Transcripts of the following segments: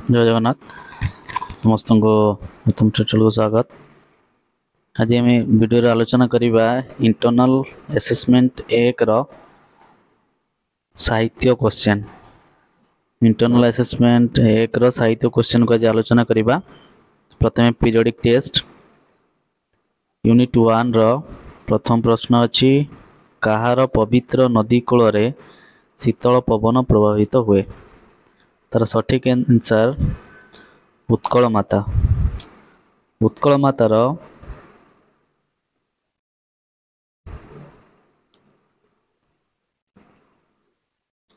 जय जगन्नाथ समस्त को प्रथम ट्यूटोरियल को स्वागत। आज आम वीडियो आलोचना करवा इंटरनल असेसमेंट 1 रो साहित्य क्वेश्चन। इंटरनल असेसमेंट 1 रो साहित्य क्वेश्चन को आज आलोचना करवा। प्रथम पीरियोडिक टेस्ट यूनिट 1 रो प्रथम प्रश्न अछि कहार पवित्र नदी कूल रे शीतल पवन प्रभावित हुए। तार सठिक आंसर उत्कल माता। उत्कल मातार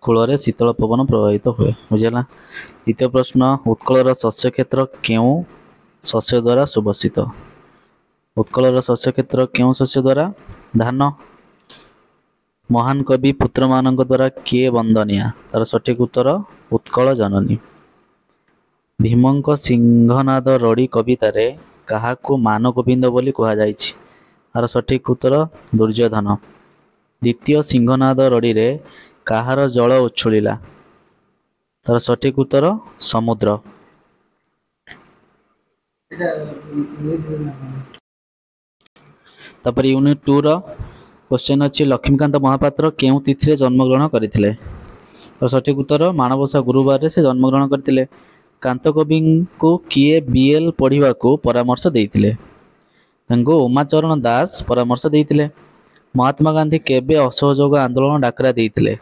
कूल शीतल पवन प्रभावित हुए। बुझेगा। द्वितीय प्रश्न उत्कलर शस्य क्षेत्र क्यों शस्य द्वारा सुबसित। उत्कलर शस्य क्षेत्र क्यों शस्य द्वारा धान। महान कवि पुत्र मानक द्वारा किए वंदनिया। तार सठिक उत्तर उत्कल जननी। भीमंक सिंहनाद रड़ी कवितारे काहाकू मान गोविंद बोली कहा जायछि। तार सठिक उत्तर दुर्योधन। द्वितीय सिंहनाद रड़ी रे काहार जल उछुलिला। तार सठिक उत्तर समुद्र। तापर यूनिट 2 रो क्वेश्चन अछि लक्ष्मीकांत महापात्र केउ तिथि रे जन्मग्रहण करथिले। तार सठिक उत्तर माणबसा गुरुवार रे से जन्मग्रहण करथिले। कांत कवि को किए बीएल पढ़ा को परामर्श देइथिले। तांको उमाचरण दास परामर्श देइथिले। महात्मा गांधी केबे असहयोग आंदोलन डाकरा देइथिले।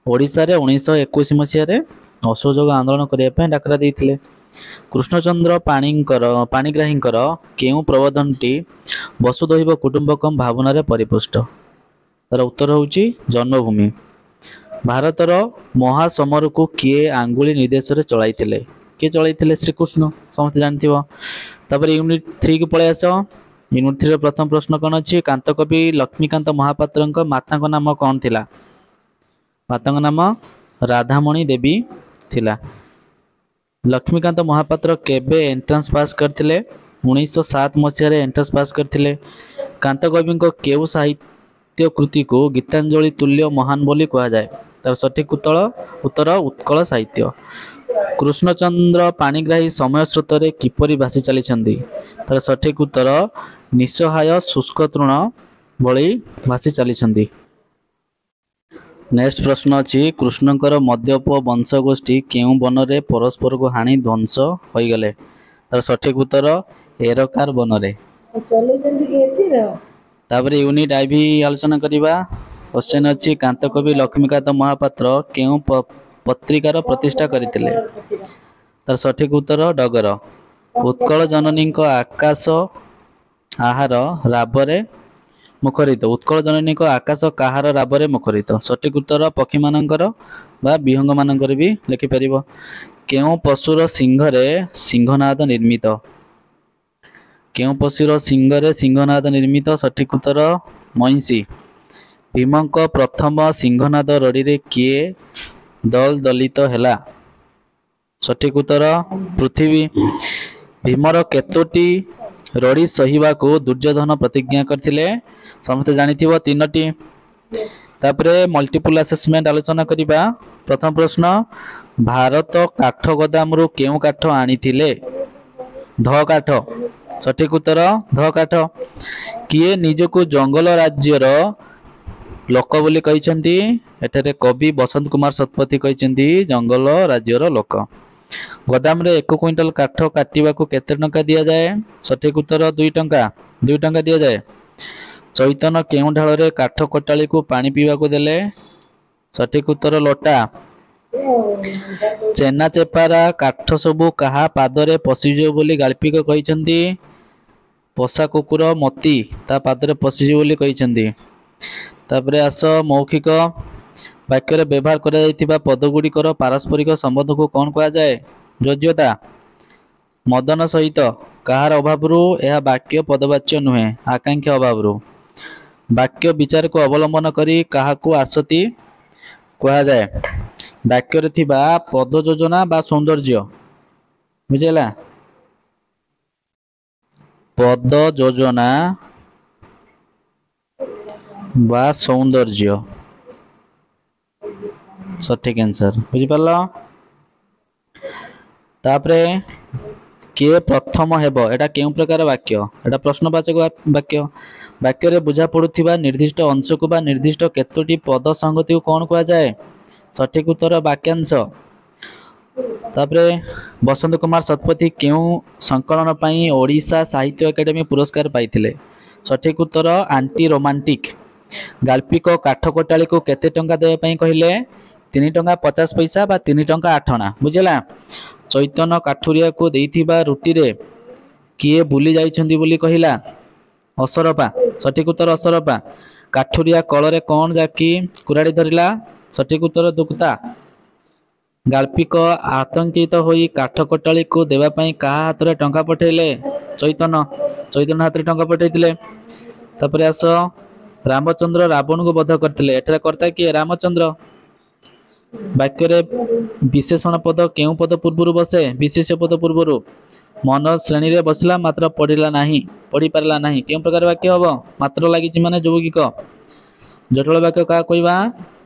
ओडिशा रे 1921 मसिया रे असहयोग आंदोलन करिया पे डाकरा देइथिले। कृष्णचंद्र पाणिग्राहींकर केउ प्रबंधनटी वसुधैव कुटुंबकम भावना रे परिपुष्ट। तार उत्तर होउची जन्मभूमि। भारतर महासमर को किए आंगुली निर्देश रे चलाइथिले। के चलाइथिले श्रीकृष्ण समस्त जानथिबो। तापर यूनिट 3 के पळे आसो। यूनिट 3 रो प्रथम प्रश्न कोन अछि कांत कवि लक्ष्मीकांत महापात्रंक माताଙ୍କ नाम कोन थिला। माताଙ୍କ नाम राधामणि देवी थिला। लक्ष्मीकांत महापात्र केबे एंट्रांस पास करथिले। 1907 मसिया रे एंट्रांस पास करथिले। कांत कविंक केउ साहित्य कृति को गीतांजलि तुल्य महान बोली कहा जाय। तार सठिक उत्तर उत्कल साहित्य। कृष्णचंद्र पाणिग्राही समय स्रोत रे किपरि भासी चलीछंदी। तार सठिक उत्तर निस्सहाय शुष्क तृण भली भासी चलीछंदी। नेक्स्ट प्रश्न अछि कृष्णकर मध्यप वंशगोष्ठी केउ वन रे परस्पर को हानि ध्वंस होई गले। तार सठिक उत्तर एरकार वन रे। तापर यूनिट आईवी आलोचना करिबा। क्वेश्चन अछि कांत कवि लक्ष्मीकांत महापात्र केउ पत्रिकार प्रतिष्ठा करथिले। तार सठिक उत्तर डगर। उत्कल जननी आकाश आहार राबरे मुखरित। उत्कल जननी आकाश काहार राबरे मुखरित। सठिक उत्तर पक्षी मानकर बा विहंग मानकर भी लिखि परिबो। केउ पशुर सिंहरे सिंहनाद निर्मित। केउ पशुर सिंहरे सिंहनाद निर्मित। सठिक उत्तर महिषी। भीमंक प्रथम सिंहनाद रड़ी रे किए दल दलित हेला। सठिक उत्तर पृथ्वी। भीमर केतोटी रड़ी सहिबा को दुर्योधन प्रतिज्ञा करथिले समस्त जानिथिबो 3टी। तापरे मल्टीपल असेसमेंट आलोचना करिबा। प्रथम प्रश्न भारत काठ गोदाम रु केउ काठ आनिथिले। ध काठ। सठिक उत्तर ध काठ। किए निजको जंगल राज्यर लोक बोली कहिसंती। एठारे कवि बसंत कुमार शतपथी कहिसंती जंगल राज्यर लोक। गोदाम रे 1 क्विंटल काठ काटिबा को केते टंका दिया जाए। सठिक उत्तर 2 टंका। 2 टंका दिया जाए। चैतन केउ ढाल रे काठ कोटाली को पानी पीवा को देले। सठिक उत्तर लोटा। चेना चेपारा काठ सबु कहा पादरे पसिजो बोली गाल्पिक कहिसंती। पोसा कुकुर मती ता पादरे पसिजो बोली कहिसंती। तापरे आस मौखिक वाक्य रे व्यवहार करा जायतिबा पदगुड़िकर पारस्परिक संबंध को कौन कहा जाए। योज्यता। मदन सहित काहार अभावरू यह वाक्य पदवाच्य नुहे आकांक्षा अभावरू। वाक्य विचार को अवलंबन करी काहाकू आसती कहा जाए। वाक्य रे थिबा पद योजना बा सौंदर्य। बुझेला। पद योजना बा सौंदर्य सठिक आंसर बुझी पारलो। तापरे किए प्रथम हेब एटा केउ प्रकार वाक्य एटा प्रश्नवाचक वाक्य वाक्य रे बुझा पड़ुथिबा निर्दिष्ट अंश को बा निर्दिष्ट केतोटी पद संगति को कौन कहा जाए सठिक उत्तर वाक्यांश। तापरे बसंत कुमार शतपथी केउ संकलन पई ओडिशा साहित्य एकेडमी पुरस्कार पाइथिले सठिक उत्तर आंटी रोमांटिक। गाल्पिक काठकोटाली को केते टंका देबा पई कहिले 3 टंका 50 पैसा बा 3 टंका 8 अना बुझिला। चैतन्य काठुरिया को देइथिबा रुटी रे किए बुली जाइछंदी बोली कहिला असरपा सठिक उत्तर असरपा। काठुरिया कଳରେ कौन जाकी कुराड़ी धरिला सठिक उत्तर दुक्ता। गाल्पिक आतंकित होई काठकोटाली को देवा पई कहा हाथ रे टंका पठेले चैतन्य चैतन्य हाथ रे टंका पठेइतिले। तापरे आस रामचंद्र रावण को वध करथिले एठारे कर्ता किए रामचंद्र। वाक्य रे विशेषण पद केउ पद पूर्वरु बसे विशेष पद पूर्वरु मन श्रेणी रे बसला मात्र पढ़िला नाही पढ़ी पारला नाही केउ प्रकार वाक्य हबो मात्र लागिछि माने यौगिक। जटिल वाक्य का कहबा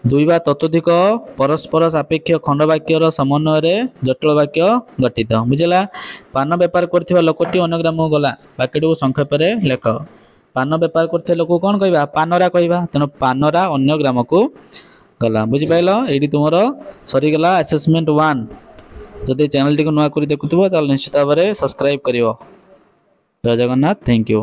दुई बा ततोधिक परस्पर सापेक्ष खंड वाक्यर समन्वय रे जटिल वाक्य गठित बुझिला। पान व्यापार करथिबा लोकटी अन्य ग्राम गला वाक्यटी को संक्षेप रे लेख। पान व्यापार करथिबा लोक कोन कहबा पानरा कहबा तेनो पानरा अन्य ग्राम को गला बुझी पाइल। एडी तुमरो सरी गला असेसमेंट 1। जदि चैनल टी को नुआ करी देखुथबो त निश्चित भाबरे सब्सक्राइब करिवो। जय जगन्नाथ थैंक यू।